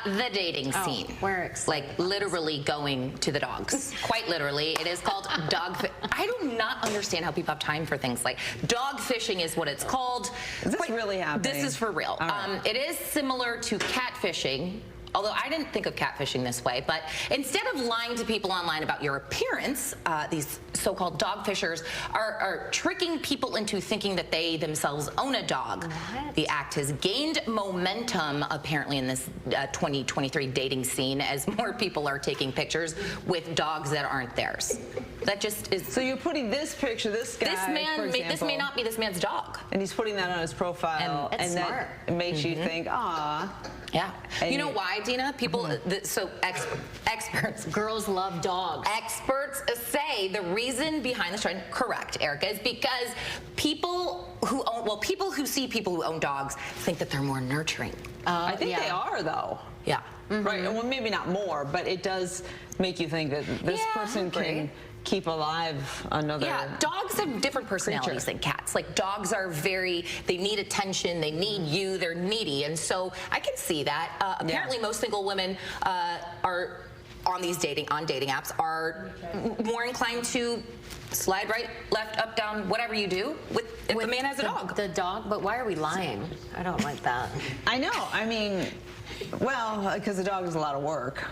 the dating scene. Like literally going to the dogs. Quite literally. It is called dog. I do not understand how people have time for things like dog fishing is what it's called. Is this really happening? This is for real. Right. It is similar to catfishing. Although I didn't think of catfishing this way, but instead of lying to people online about your appearance, these so-called dog fishers are tricking people into thinking that they themselves own a dog. What? The act has gained momentum, apparently, in this 2023 dating scene as more people are taking pictures with dogs that aren't theirs. That just is... So you're putting this picture, this guy, for example, this may not be this man's dog. And he's putting that on his profile, and smart. That makes you think, ah. Yeah. And you know why, Dina? People, experts. Girls love dogs. Experts say the reason behind this trend, correct, Erica, is because people who see people who own dogs think that they're more nurturing. I think they are, though. Yeah. Right. Well, maybe not more, but it does make you think that this person can keep alive another. Yeah, dogs have different personalities than cats. Like dogs are they need attention, they need you, they're needy, and so I can see that. Apparently, most single women are on these dating apps are more inclined to slide right, left, up, down, whatever you do if a man has a dog. The dog, but why are we lying? I don't like that. I know. I mean, well, because the dog is a lot of work.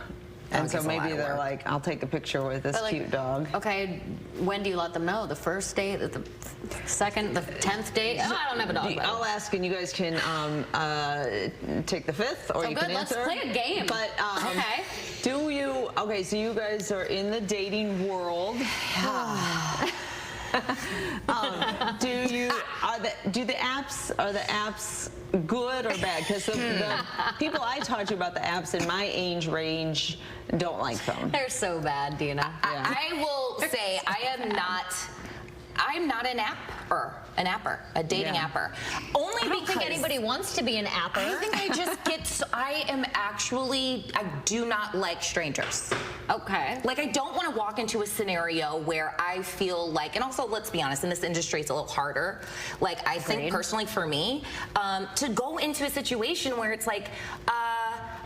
And so maybe they're like, I'll take a picture with this cute dog. Okay, when do you let them know? The first date, the second, the 10th date? Oh, I don't have a dog. I'll ask, and you guys can take the 5th, or you can answer. Let's play a game. But okay, so you guys are in the dating world. Are the apps good or bad? Because the people I talk to about the apps in my age range don't like them. They're so bad, Dina. I will say I'm not an apper, a dating apper. Only I don't think anybody wants to be an apper. I think I do not like strangers. Okay. Like, I don't want to walk into a scenario where I feel like, and also, let's be honest, in this industry, it's a little harder. Like, I think personally for me, to go into a situation where it's like,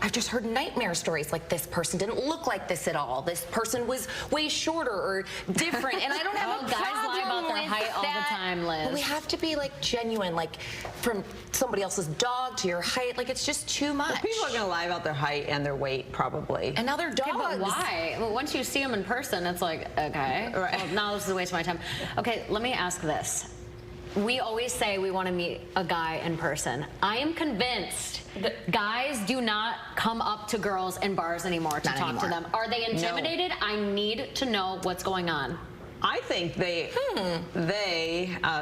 I've just heard nightmare stories like this person didn't look like this at all. This person was way shorter or different, and I don't have a guys problem lie about their height all the time, Liz. But we have to be like genuine, like from somebody else's dog to your height. Like, it's just too much. Well, people are going to lie about their height and their weight, probably. And now they're dogs. Okay, but why? Well, once you see them in person, it's like, okay. Right. Well, now this is a waste of my time. Okay, let me ask this. We always say we want to meet a guy in person. I am convinced guys do not come up to girls in bars anymore to talk to them. Are they intimidated? No. I need to know what's going on. I think they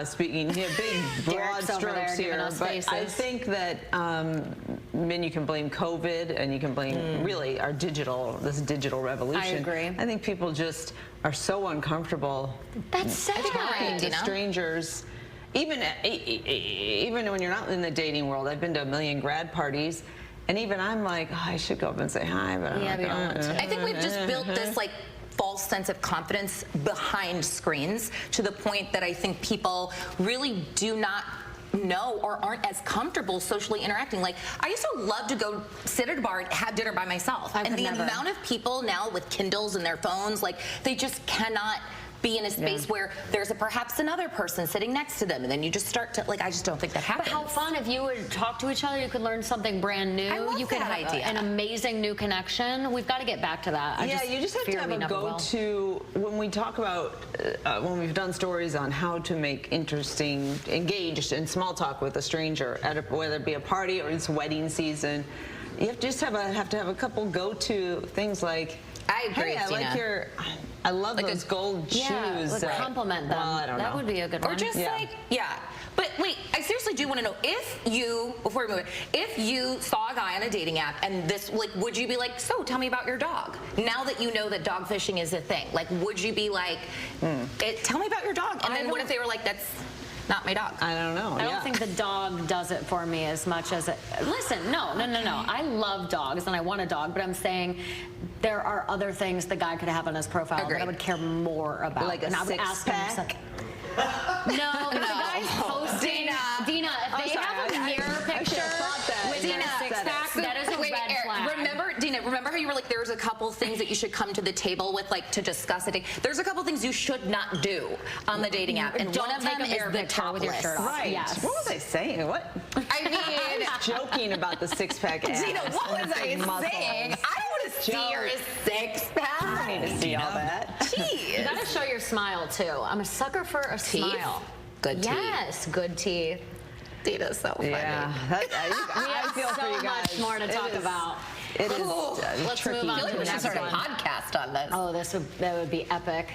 speaking big broad strokes here, but I think that you can blame COVID and you can blame really this digital revolution. I agree. I think people just are so uncomfortable. That's sad. Talking to strangers. Even when you're not in the dating world, I've been to a million grad parties, and even I'm like, oh, I should go up and say hi, but we don't want to. I think we've just built this like false sense of confidence behind screens to the point that I think people really do not know or aren't as comfortable socially interacting. Like, I used to love to go sit at a bar and have dinner by myself. And the amount of people now with Kindles and their phones, like, they just cannot be in a space where there's perhaps another person sitting next to them, and then you just start to, like, I just don't think that happens. But how fun if you would talk to each other, you could learn something brand new. I love you could that have idea. An amazing new connection. We've got to get back to that. You just have to have a go-to when we talk about when we've done stories on how to make interesting, engaged in small talk with a stranger at whether it be a party or it's wedding season. You have to just have to have a couple go-to things like, I agree, hey, I love those gold shoes. Compliment them. Well, I don't know. That would be a good one. Or just But wait, I seriously do want to know, if you, before we move it, if you saw a guy on a dating app and this, like, would you be like, so tell me about your dog? Now that you know that dog fishing is a thing, like, would you be like, tell me about your dog? And then what if they were like, that's not my dog? I don't know. I don't think the dog does it for me as much as it. Listen, no. I love dogs and I want a dog, but I'm saying there are other things the guy could have on his profile that I would care more about. Like a six-pack? No. The guy's posting. Dina, if they have a mirror picture with their six-pack, that is a red flag. remember, Dina, remember how you were like, there's a couple things that you should come to the table with, like, to discuss a date. There's a couple things you should not do on the dating app, and one of them is the picture with your topless. shirt off. Right. Yes. What was I saying? What? I mean, Joking about the six-pack ass. Gina, what and was the I big muscles. saying? I don't want to see your six pack. I need to see all that. You Jeez. gotta show your smile too. I'm a sucker for a smile. Good teeth. Yes, good teeth. Dina's so funny. Yeah, I feel for you So guys. much more to talk It is- about. It is Ooh, let's tricky. move on I feel like to we the should next start a one. podcast on this. Oh, that would be epic.